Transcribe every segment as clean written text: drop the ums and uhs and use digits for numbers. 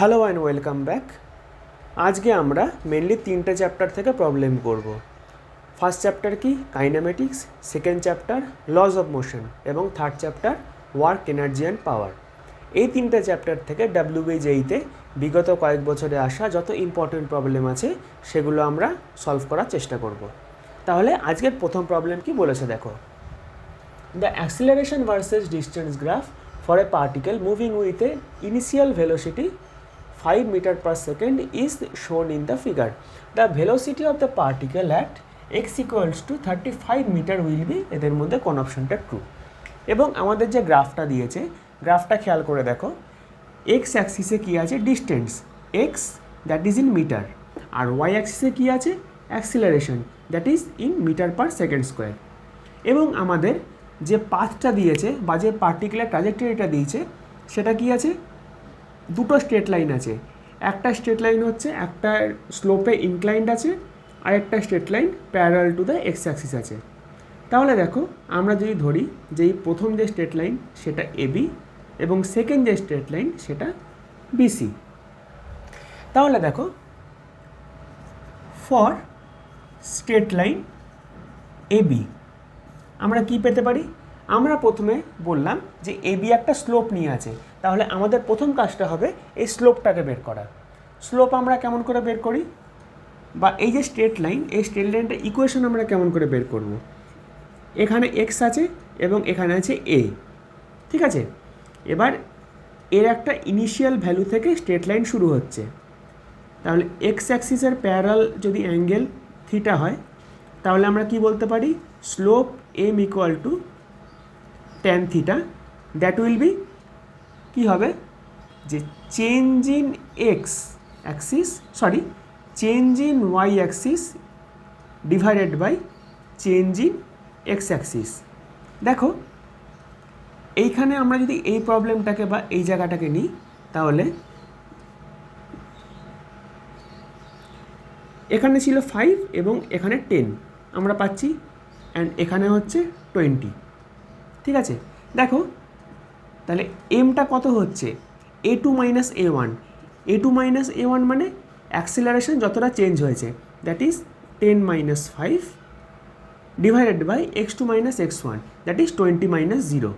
Hello and welcome back. আজকে আমরা mainly তিনটে চ্যাপ্টার থেকে প্রবলেম করব। ফার্স্ট চ্যাপ্টার কি kinematics, second chapter laws of motion এবং third chapter work, energy and power. এই তিনটে চ্যাপ্টার থেকে ডাব্লিউবিজেইতে বিগত কয়েক বছরে আসা যত ইম্পর্টেন্ট প্রবলেম আছে সেগুলো আমরা সলভ করার চেষ্টা করব। তাহলে আজকের প্রথম প্রবলেম কি বলেছে দেখো। The acceleration versus distance graph for a particle moving with a initial velocity 5 meter per second is shown in the figure. The velocity of the particle at x equals to 35 meter will be এদের মধ্যে কোন অপশনটা true. এবং আমাদের যে গ্রাফটা দিয়েছে, গ্রাফটা খেয়াল করে দেখো, এক্স অ্যাক্সিসে কী আছে distance X, that is in metre, আর ওয়াই অ্যাক্সিসে কী আছে acceleration, that is in metre per second square. এবং আমাদের যে পাথটা দিয়েছে বা যে পার্টিকুলার ট্রাজেক্টরিটা দিয়েছে সেটা কি আছে, দুটো স্ট্রেট লাইন আছে। একটা স্ট্রেট লাইন হচ্ছে একটা স্লোপে ইনক্লাইন্ড আছে, আর একটা straight line parallel to the x Axis আছে। তাহলে দেখো আমরা যদি ধরি যে এই প্রথম যে স্ট্রেট লাইন সেটা এবি এবং সেকেন্ড যে স্ট্রেট লাইন সেটা বিসি। তাহলে দেখো ফর স্ট্রেট লাইন এবি আমরা কি পেতে পারি, আমরা প্রথমে বললাম যে এবি একটা স্লোপ নিয়ে আছে, তাহলে আমাদের প্রথম কাজটা হবে এই স্লোপটাকে বের করা। স্লোপ আমরা কেমন করে বের করি, বা এই যে স্ট্রেট লাইন, এই স্ট্রেট লাইনটা ইকুয়েশন আমরা কেমন করে বের করব। এখানে এক্স আছে এবং এখানে আছে এ, ঠিক আছে। এবার এর একটা ইনিশিয়াল ভ্যালু থেকে স্ট্রেট লাইন শুরু হচ্ছে, তাহলে এক্স অ্যাক্সিসের প্যারালাল যদি অ্যাঙ্গেল থিটা হয় তাহলে আমরা কি বলতে পারি, slope M equal to tan theta, that will be কী হবে যে change in X axis, sorry change in Y axis divided by change in X axis. দেখো এইখানে আমরা যদি এই প্রবলেমটাকে বা এই জায়গাটাকে নিই তাহলে এখানে ছিল 5 এবং এখানে 10 আমরা পাচ্ছি, অ্যান্ড এখানে হচ্ছে 20, ঠিক আছে। দেখো তাহলে এমটা কত হচ্ছে a2 minus a1, a2 minus a1 মানে অ্যাক্সিলারেশন যতটা চেঞ্জ হয়েছে, that is 10 minus 5 divided by x2 minus x1, that is 20 minus 0।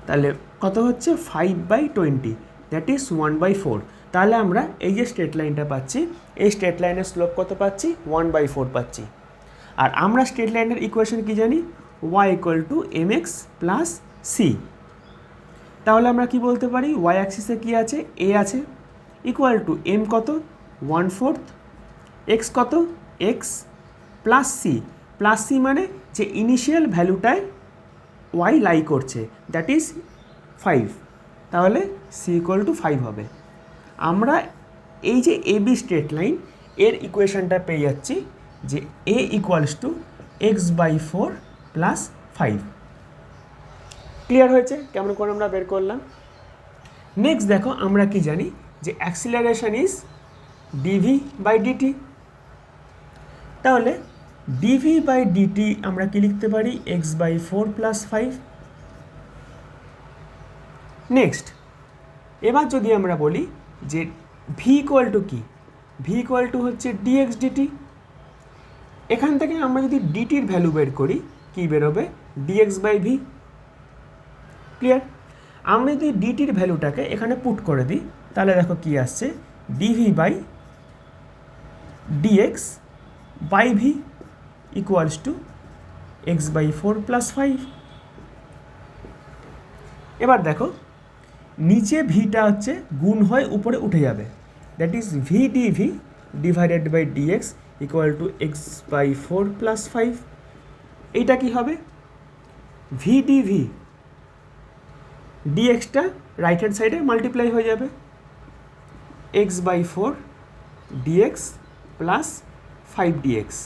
তাহলে কত হচ্ছে 5/20, দ্যাট ইজ 1/4। তাহলে আমরা এই যে স্ট্রেট লাইনটা পাচ্ছি, এই স্ট্রেট লাইনের স্লোপ কত পাচ্ছি 1/4 পাচ্ছি। আর আমরা স্ট্রেট লাইনের ইকুয়েশন কি জানি, y equal to mx plus C. তাহলে আমরা কি বলতে পারি, y অ্যাক্সিসে কি আছে a আছে, ইকুয়াল টু m কত 1/4, x কত x প্লাস সি। প্লাস সি মানে যে ইনিশিয়াল ভ্যালুটায় y লাই করছে, দ্যাট ইজ 5, তাহলে সি ইকুয়াল টু 5 হবে। আমরা এই যে এ বি স্ট্রেট লাইন এর ইকুয়েশনটা পেয়ে যাচ্ছি যে a equals to x/4 plus 5। Clear হয়েছে কেমন করে আমরা বের করলাম। নেক্সট দেখো আমরা কি জানি যে অ্যাক্সিলারেশন ইজ dv/dt। তাহলে dv/dt আমরা কি লিখতে পারি, x/4 প্লাস 5। নেক্সট এবার যদি আমরা বলি যে v ইকুয়াল টু কি, v ইকুয়াল টু হচ্ছে dx/dt। এখান থেকে আমরা যদি ডিটির ভ্যালু বের করি কি বেরোবে, dx/v। ক্লিয়ার। আমরা যদি ডিটির ভ্যালুটাকে এখানে পুট করে দিই তাহলে দেখো কি আসছে, dv/dx/v equals to x/4 plus 5। এবার দেখো নিচে ভিটা হচ্ছে গুণ হয়ে উপরে উঠে যাবে, that is V DV divided by DX equal to x/4 plus 5। এইটা কি হবে, ভি ডিভি ডিএক্সটা রাইট হ্যান্ড সাইডে মাল্টিপ্লাই হয়ে যাবে, x/4 dx plus 5 dx.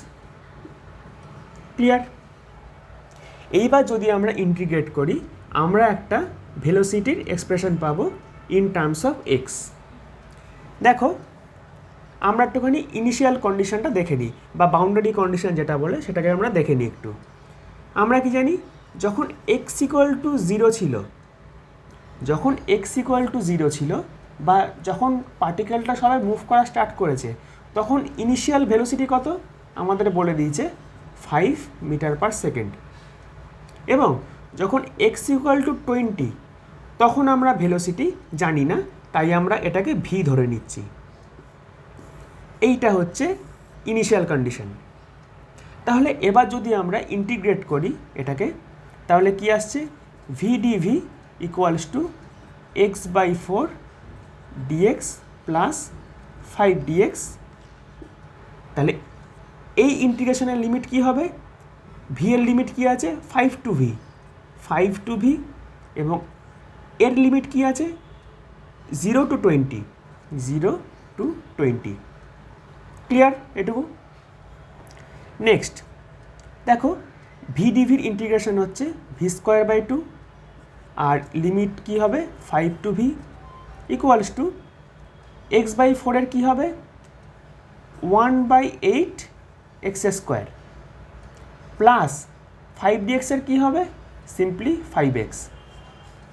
Clear. এইবার যদি আমরা ইন্টিগ্রেট করি আমরা একটা ভেলোসিটির এক্সপ্রেশন পাবো ইন টার্মস অফ এক্স। দেখো আমরা একটুখানি ইনিশিয়াল কন্ডিশনটা দেখে নিই, বা বাউন্ডারি কন্ডিশন যেটা বলে সেটাকে আমরা দেখে নিই একটু। আমরা কি জানি, যখন x ইকুয়াল টু 0 ছিল, যখন x ইকুয়াল টু 0 ছিল বা যখন পার্টিকেলটা সবাই মুভ করা স্টার্ট করেছে তখন ইনিশিয়াল ভেলোসিটি কত আমাদের বলে দিয়েছে 5 মিটার পার সেকেন্ড। এবং যখন এক্স ইকুয়াল টু 20 তখন আমরা ভেলোসিটি জানি না, তাই আমরা এটাকে ভি ধরে নিচ্ছি। এইটা হচ্ছে ইনিশিয়াল কন্ডিশন। তাহলে এবার যদি আমরা ইন্টিগ্রেট করি এটাকে, তাহলে কি আসছে, V DV equals to x/4 dx plus 5 dx। তাহলে এই ইন্টিগ্রেশনের লিমিট কি হবে, ভি এর লিমিট কি আছে 5 টু ভি এবং এর লিমিট কি আছে 0 to 20। ক্লিয়ার এটুকু? নেক্সট দেখো ভি ডিভির ইন্টিগ্রেশন হচ্ছে v²/2 আর লিমিট কি হবে 5 two V equals to x/4 এর কী হবে 1/8 x² প্লাস 5dx এর কী হবে সিম্পলি 5x।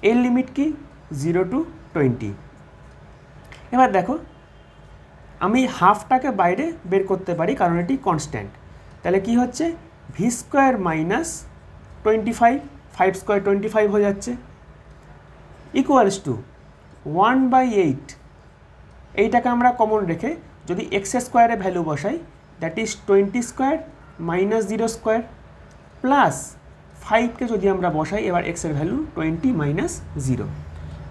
এর লিমিট কি 0 to 20। এবার দেখো আমি হাফটাকে বাইরে বের করতে পারি কারণ এটি কনস্ট্যান্ট। তাহলে কি হচ্ছে v² মাইনাস 25, 5² 25 হয়ে যাচ্ছে ইকুয়ালস টু 1/8। এইটাকে আমরা কমন রেখে যদি x² ভ্যালু বসাই দ্যাট ইজ 20² মাইনাস 0² প্লাস 5কে যদি আমরা বসাই এবার x এর ভ্যালু 20 মাইনাস 0।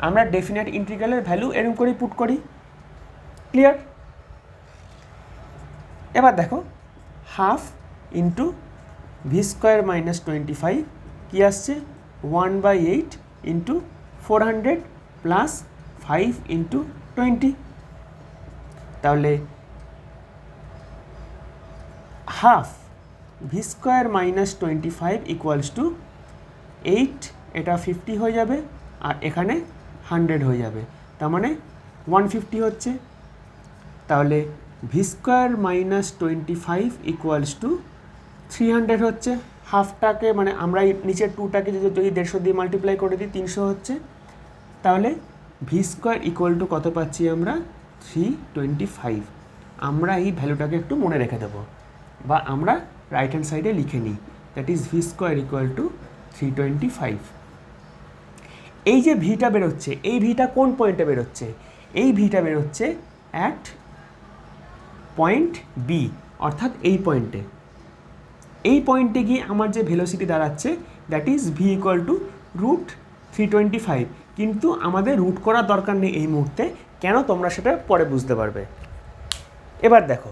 আমরা ডেফিনেট ইন্টিগ্রালের ভ্যালু এরকম করেই পুট করি। ক্লিয়ার? এবার দেখো হাফ ইন্টু v² মাইনাস 25 কী আসছে 1/8 ইন্টু 400 প্লাস 5 ইন্টু 20। তাহলে half v² minus 25 equals to 8, এটা 50 হয়ে যাবে আর এখানে 100 হয়ে যাবে, তার মানে 150 হচ্ছে। তাহলে v² মাইনাস 25 ইকুয়ালস টু 300 হচ্ছে। হাফটাকে মানে আমরা নিচের 2টাকে যদি 150 দিয়ে মাল্টিপ্লাই করে দিই 300 হচ্ছে। তাহলে v² ইকুয়াল টু কত পাচ্ছি আমরা 325। আমরা এই ভ্যালুটাকে একটু মনে রেখে দেবো বা আমরা রাইট হ্যান্ড সাইডে লিখে নিই, that is v² equal to 325। এই যে ভিটা বেরোচ্ছে এই ভিটা কোন পয়েন্টে বেরোচ্ছে, এই ভিটা বেরোচ্ছে অ্যাট পয়েন্ট বি অর্থাৎ এই পয়েন্টে। এই পয়েন্টে গিয়ে আমার যে ভেলোসিটি দাঁড়াচ্ছে that is V equal to √325। কিন্তু আমাদের রুট করার দরকার নেই এই মুহূর্তে, কেন তোমরা সেটা পরে বুঝতে পারবে। এবার দেখো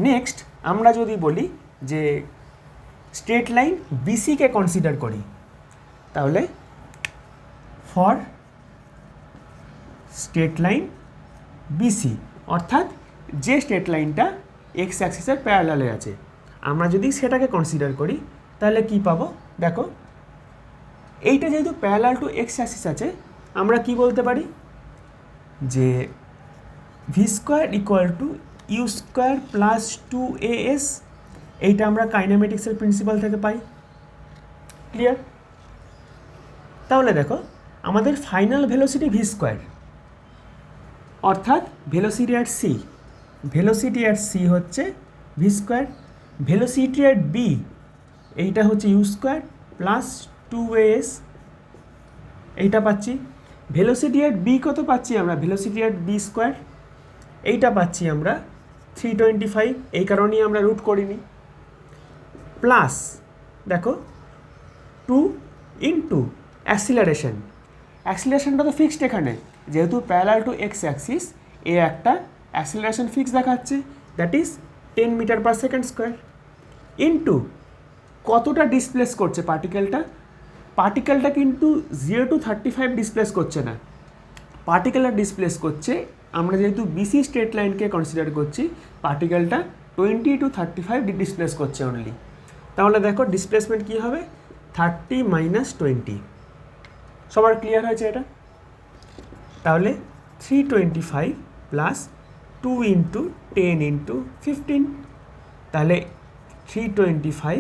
নেক্সট আমরা যদি বলি যে স্ট্রেট লাইন বিসিকে কনসিডার করি, তাহলে ফর স্ট্রেট লাইন বিসি অর্থাৎ যে স্ট্রেট লাইনটা এক্স অ্যাক্সিসের প্যারালালে আছে, আমরা যদি সেটাকে কনসিডার করি তাহলে কি পাবো দেখো, এইটা যেহেতু প্যারালাল টু এক্স অ্যাক্সিস আছে আমরা কি বলতে পারি যে v² equal to u² plus 2as। এইটা আমরা কাইনেমেটিক্সের প্রিন্সিপাল থেকে পাই। ক্লিয়ার? তাহলে দেখো আমাদের ফাইনাল ভেলোসিটি v² অর্থাৎ ভেলোসিটি অ্যাট সি হচ্ছে v², ভেলোসিটি অ্যাট বি এইটা হচ্ছে u² প্লাস 2as, এইটা পাচ্ছি। ভেলোসিটি অ্যাট বি কত পাচ্ছি আমরা, ভেলোসিটি অ্যাট b² এইটা পাচ্ছি আমরা 325, এই কারণেই আমরা রুট করিনি। প্লাস দেখো 2 ইন্টু অ্যাক্সিলারেশনটা তো ফিক্সড এখানে, যেহেতু প্যারালাল টু এক্স অ্যাক্সিস এ একটা অ্যাক্সিলারেশন ফিক্স দেখাচ্ছে that is 10 metre per second square into কতটা ডিসপ্লেস করছে পার্টিকেলটা কিন্তু 0 to 35 ডিসপ্লেস করছে না, পার্টিকেলটা ডিসপ্লেস করছে, আমরা যেহেতু বিসি স্ট্রেট লাইনকে কনসিডার করছি পার্টিকেলটা 20 to 35 ডিসপ্লেস করছে অনলি। তাহলে দেখো ডিসপ্লেসমেন্ট কী হবে 30 মাইনাস 20। সবার ক্লিয়ার হয়েছে এটা? তাহলে 325 প্লাস 2 ইন্টু 10 ইন্টু 15, তাহলে 325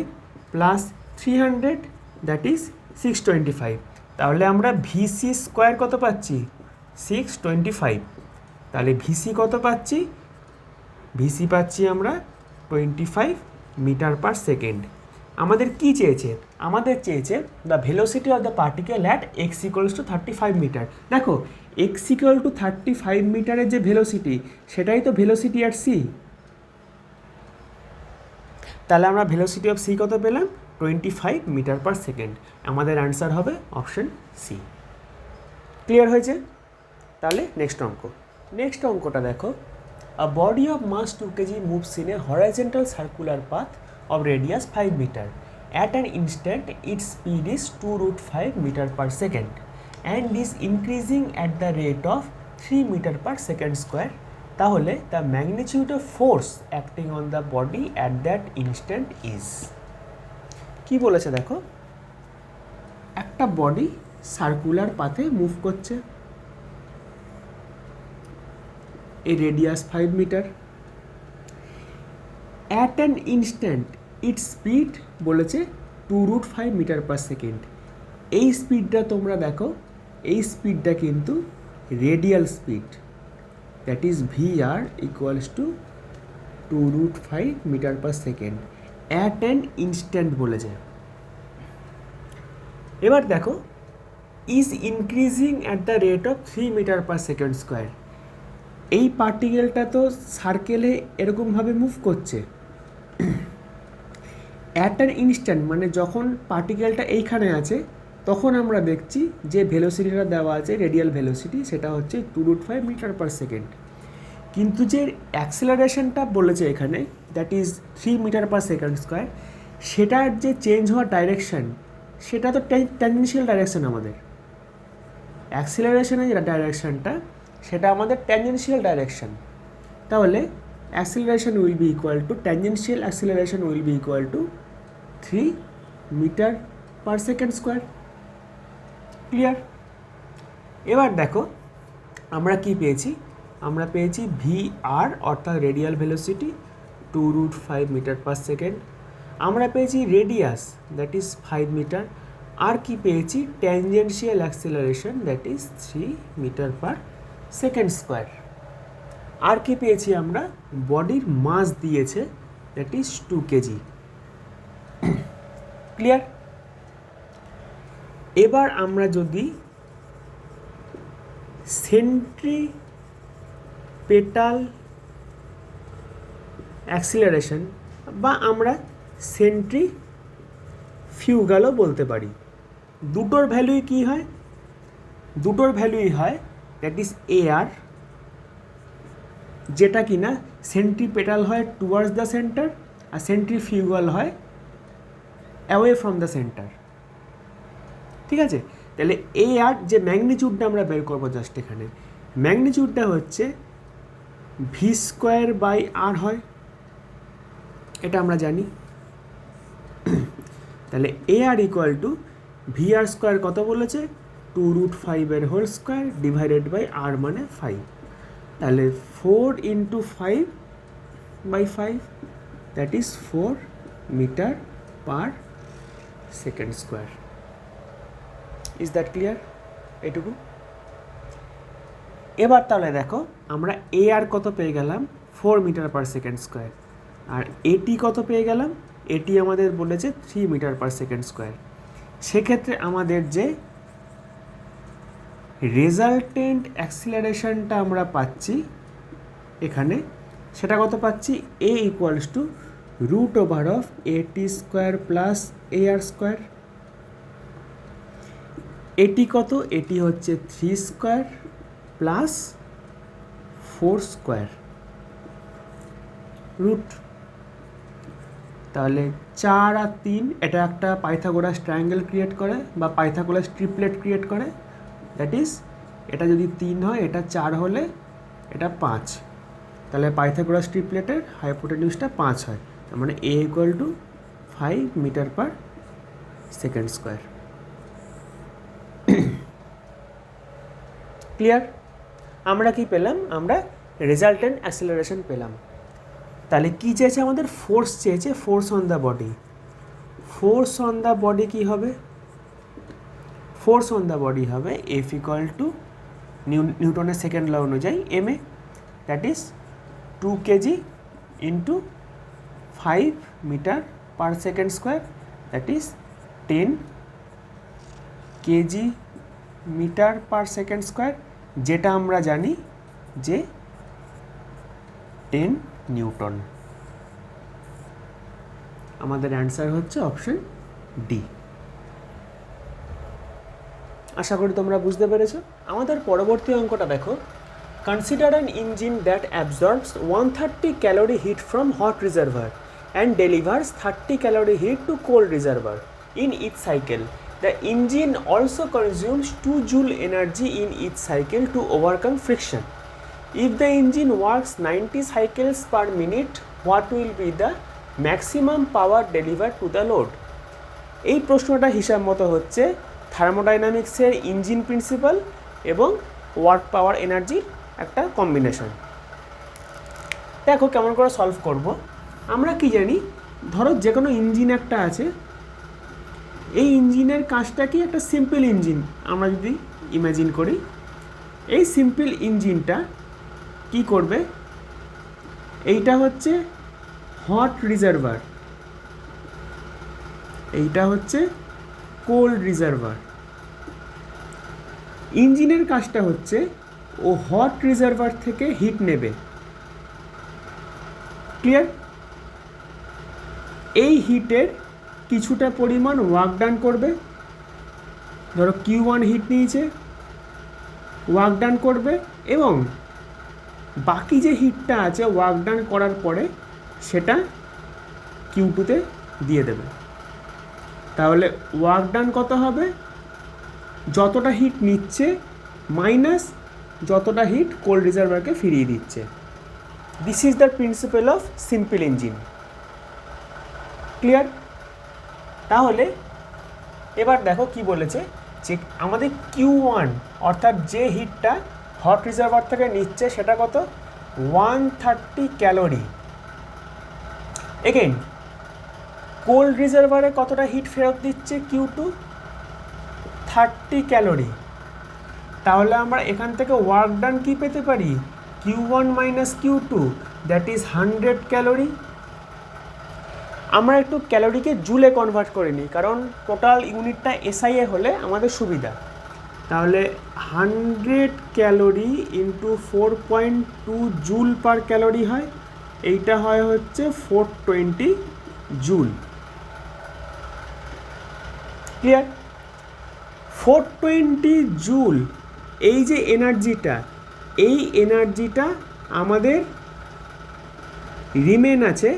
প্লাস 300 দ্যাট ইজ 625। তাহলে আমরা ভিসি স্কোয়ার কত পাচ্ছি 625। তাহলে ভিসি কত পাচ্ছি, ভিসি পাচ্ছি আমরা 25 মিটার পার সেকেন্ড। আমাদের কি চেয়েছে, আমাদের চেয়েছে the velocity of the particle at X equals to 35 metre. দেখো এক্স ইকুয়াল টু 35 মিটারের যে ভেলোসিটি সেটাই তো ভেলোসিটি অ্যাট সি। তাহলে আমরা ভেলোসিটি অফ সি কত পেলাম 25 মিটার পার সেকেন্ড। আমাদের অ্যান্সার হবে অপশন সি। ক্লিয়ার হয়েছে? তাহলে নেক্সট অঙ্কটা দেখো, a body of mass 2 kg moves in a horizontal circular path of radius 5 meter. At an instant, its speed is 2√5 meter per second and is increasing at the rate of 3 meter per second square. তাহলে the magnitude of force acting on the body at that instant is, কি বলেছে দেখো, একটা body circular পাথে move করছে, এই radius 5 metre, at an instant its speed বলেছে 2√5 metre per second. এই স্পিডটা তোমরা দেখো, এই স্পিডটা কিন্তু radial speed, that is VR equals to 2√5 metre per second at an instant বলেছে। এবার দেখো is increasing at the rate of 3 metre per second square. এই পার্টিকেলটা তো সার্কেলে এরকমভাবে মুভ করছে, অ্যাট অ্যান ইনস্ট্যান্ট মানে যখন পার্টিকেলটা এইখানে আছে তখন আমরা দেখছি যে ভেলোসিটিটা দেওয়া আছে রেডিয়াল ভেলোসিটি সেটা হচ্ছে 2√5 মিটার পার সেকেন্ড। কিন্তু যে অ্যাক্সেলারেশনটা বলেছে এখানে that is 3 metre per second square, সেটার যে চেঞ্জ হওয়ার ডাইরেকশান সেটা তো ট্যানজেনশিয়াল ডাইরেকশান। আমাদের অ্যাক্সেলারেশনের যে ডাইরেকশানটা সেটা আমাদের ট্যানজেনশিয়াল ডাইরেকশান। তাহলে acceleration will be equal to, tangential acceleration will be equal to 3 meter per second square. Clear? এবার দেখো আমরা কি পেয়েছি, আমরা পেয়েছি VR অর্থাৎ radial velocity 2√5 metre per second, আমরা পেয়েছি রেডিয়াস দ্যাট ইজ 5 মিটার, আর কি পেয়েছি tangential acceleration that is 3 metre per second square, আর কি পেয়েছি আমরা বডির মাস দিয়েছে দ্যাট ইজ 2 kg। ক্লিয়ার? এবার আমরা যদি সেন্ট্রিপেটাল অ্যাক্সিলারেশন বা আমরা সেন্ট্রিফিউগালও বলতে পারি, দুটোর ভ্যালুই কি হয়, দুটোর ভ্যালুই হয় দ্যাট ইজ AR, যেটা কি না সেন্ট্রিপেটাল হয় টুয়ার্ডস দ্য সেন্টার আর সেন্ট্রিফিউগাল হয় অ্যাওয়ে ফ্রম দ্য সেন্টার। ঠিক আছে? তাহলে AR যে ম্যাগনিটিউডটা আমরা বের করবো জাস্ট এখানে, ম্যাগনিটিউডটা হচ্ছে V²/R হয়, এটা আমরা জানি। তাহলে AR ইকুয়াল টু VR² কত বলেছে 2√5 এর whole square divided by R মানে 5, তাহলে 4 × 5/5 that is 4 metre per second square. Is that clear? এটুকু। এবার তাহলে দেখো আমরা AR কত পেয়ে গেলাম 4 মিটার পার সেকেন্ড স্কোয়ার, আর AT কত পেয়ে গেলাম, AT আমাদের বলেছে 3 মিটার পার সেকেন্ড স্কোয়ার। সেক্ষেত্রে আমাদের যে রেজাল্টেন্ট অ্যাক্সিলারেশনটা আমরা পাচ্ছি এখানে সেটা কত পাচ্ছি, A equals to √over AT² plus AR²। এটি কত, এটি হচ্ছে 3² প্লাস 4² রুট, তাহলে 4 আর 3 এটা একটা পাইথাগোরাস ট্রায়াঙ্গেল ক্রিয়েট করে বা পাইথাগোরাস ট্রিপলেট ক্রিয়েট করে, দ্যাট ইজ এটা যদি 3 হয় এটা 4 হলে এটা 5, তাহলে পাইথাগোরাস ট্রিপলেটের হাইপোটেনিউসটা 5 হয়, তার মানে A equal to 5 metre per second square. Clear? আমরা কি পেলাম, আমরা রেজাল্টেন্ট অ্যাক্সেলারেশন পেলাম। তাহলে কী চেয়েছে আমাদের, ফোর্স চেয়েছে, force on the body. Force on the body কী হবে, ফোর্স অন দ্য বডি হবে এফ ইকুয়াল টু নিউটনের সেকেন্ড ল অনুযায়ী M A, that is 2 K G into 5 metre per second square, that is 10 K G metre per second square, যেটা আমরা জানি যে 10 Newton. আমাদের অ্যান্সার হচ্ছে অপশন ডি। আশা করি তোমরা বুঝতে পেরেছো। আমাদের পরবর্তী অঙ্কটা দেখো, consider an engine that absorbs 130 calorie heat from hot reservoir and delivers 30 calorie heat to cold reservoir in each cycle. The engine also consumes 2 joule energy in each cycle to overcome friction. If the engine works 90 cycles per minute, what will be the maximum power delivered to the load? এই প্রশ্নটা হিসাব মতো হচ্ছে থার্মোডাইনামিক্সের engine principal এবং work power এনার্জির একটা combination. দেখো কেমন করে সলভ করব। আমরা কি জানি, ধরো যে কোনো ইঞ্জিন একটা আছে, এই ইঞ্জিনের কাজটা কি, একটা সিম্পল ইঞ্জিন আমরা যদি ইমাজিন করি, এই সিম্পল ইঞ্জিনটা কি করবে, এইটা হচ্ছে হট রিজার্ভার, এইটা হচ্ছে কোল্ড রিজার্ভার। ইঞ্জিনের কাজটা হচ্ছে ও হট রিজার্ভার থেকে হিট নেবে, ক্লিয়ার? এই হিটের কিছুটা পরিমাণ ওয়ার্ক ডান করবে, ধরো Q1 হিট নিয়েছে, ওয়ার্ক ডান করবে, এবং বাকি যে হিটটা আছে ওয়ার্ক ডান করার পরে সেটা Q2তে দিয়ে দেবে। তাহলে ওয়ার্ক ডান কত হবে, যতটা হিট নিচ্ছে মাইনাস যতটা হিট কোল্ড রিজার্ভারকে ফিরিয়ে দিচ্ছে। This is the principal of simple engine, clear? তাহলে এবার দেখো কি বলেছে, যে আমাদের Q1 অর্থাৎ যে হিটটা হট রিজার্ভার থেকে নিচ্ছে সেটা কত, 130 ক্যালোরি। এগেইন কোল্ড রিজার্ভারে কতটা হিট ফেরত দিচ্ছে Q2, 30 ক্যালোরি। তাহলে আমরা এখান থেকে ওয়ার্ক ডান কি পেতে পারি, Q1 minus Q2, that is 100 calorie. আমরা একটু ক্যালোরিকে জুলে কনভার্ট করে নিই, কারণ টোটাল ইউনিটটা এসআইএ হলে আমাদের সুবিধা। তাহলে 100 calorie into 4.2 joule per calorie হয়, এইটা হয় হচ্ছে 420 জুল, ক্লিয়ার? 420 জুল এই যে এনার্জিটা, এই এনার্জিটা আমাদের রিমেন আছে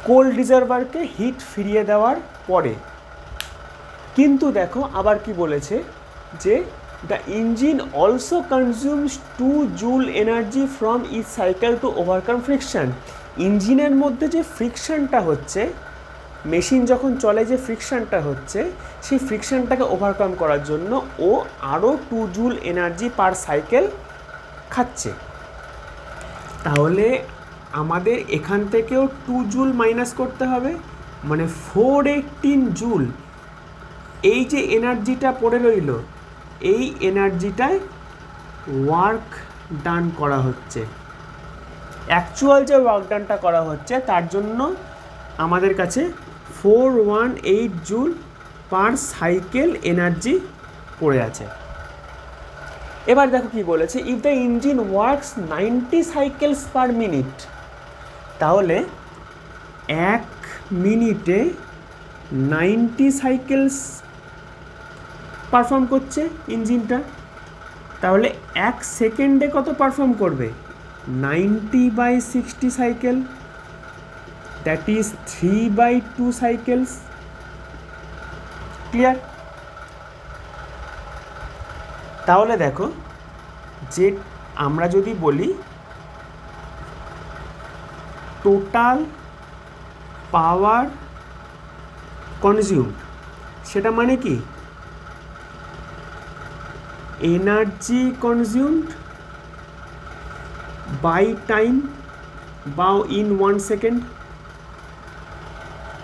কোল্ড রিজার্ভারকে হিট ফিরিয়ে দেওয়ার পরে। কিন্তু দেখো আবার কি বলেছে, যে the engine also consumes 2 joule energy from each cycle to overcome friction. ইঞ্জিনের মধ্যে যে ফ্রিকশনটা হচ্ছে, মেশিন যখন চলে যে ফ্রিকশনটা হচ্ছে, সেই ফ্রিকশনটাকে ওভারকাম করার জন্য ও আরও 2 জুল এনার্জি পার সাইকেল খাচ্ছে। তাহলে আমাদের এখান থেকেও 2 জুল মাইনাস করতে হবে, মানে 418 জুল এই যে এনার্জিটা পড়ে রইল, এই এনার্জিটায় ওয়ার্ক ডান করা হচ্ছে। অ্যাকচুয়াল যে ওয়ার্ক ডানটা করা হচ্ছে তার জন্য আমাদের কাছে 418 জুল পার সাইকেল এনার্জি পড়ে আছে। এবার দেখো কি বলেছে, if the engine works 90 cycles per minute, তাহলে 1 মিনিটে 90 সাইকেলস পারফর্ম করছে ইঞ্জিনটা। তাহলে 1 সেকেন্ডে কত পারফর্ম করবে, 90/60 cycle, that is 3/2 cycles, clear? তাহলে দেখো যে আমরা যদি বলি টোটাল পাওয়ার কনজিউম, সেটা মানে কি, এনার্জি কনজিউমড বাই টাইম বা ইন 1 সেকেন্ড।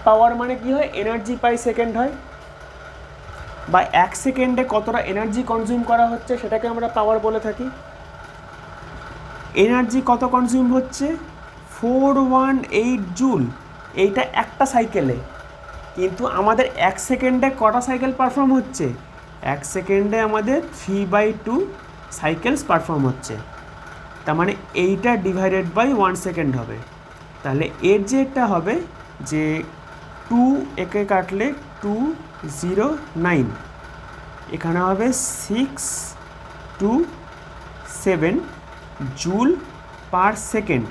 পাওয়ার মানে কি হয়, এনার্জি পাই সেকেন্ড হয়। বা 1 সেকেন্ডে কতটা এনার্জি কনজিউম করা হচ্ছে সেটাকে আমরা পাওয়ার বলে থাকি। এনার্জি কত কনজিউম হচ্ছে? 418 জুল, এইটা একটা সাইকেলে। কিন্তু আমাদের 1 সেকেন্ডে কটা সাইকেল পারফর্ম হচ্ছে? 1 সেকেন্ডে আমাদের 3/2 সাইকেলস পারফর্ম হচ্ছে। তার মানে এইটা ডিভাইডেড বাই 1 সেকেন্ড হবে। তাহলে এর যে এটা হবে যে 2 একে কাটলে 209, এখানে হবে 627 joule per second.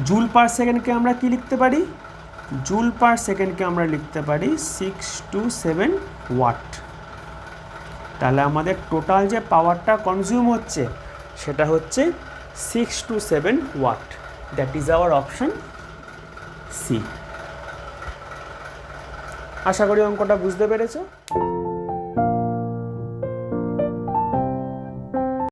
Joule per সেকেন্ডকে আমরা কি লিখতে পারি? জুল পার সেকেন্ডকে আমরা লিখতে পারি 627 ওয়াট। তাহলে আমাদের টোটাল যে পাওয়ারটা কনজিউম হচ্ছে সেটা হচ্ছে 627 watt. That is our option C. আশা করি অঙ্কটা বুঝতে পেরেছো।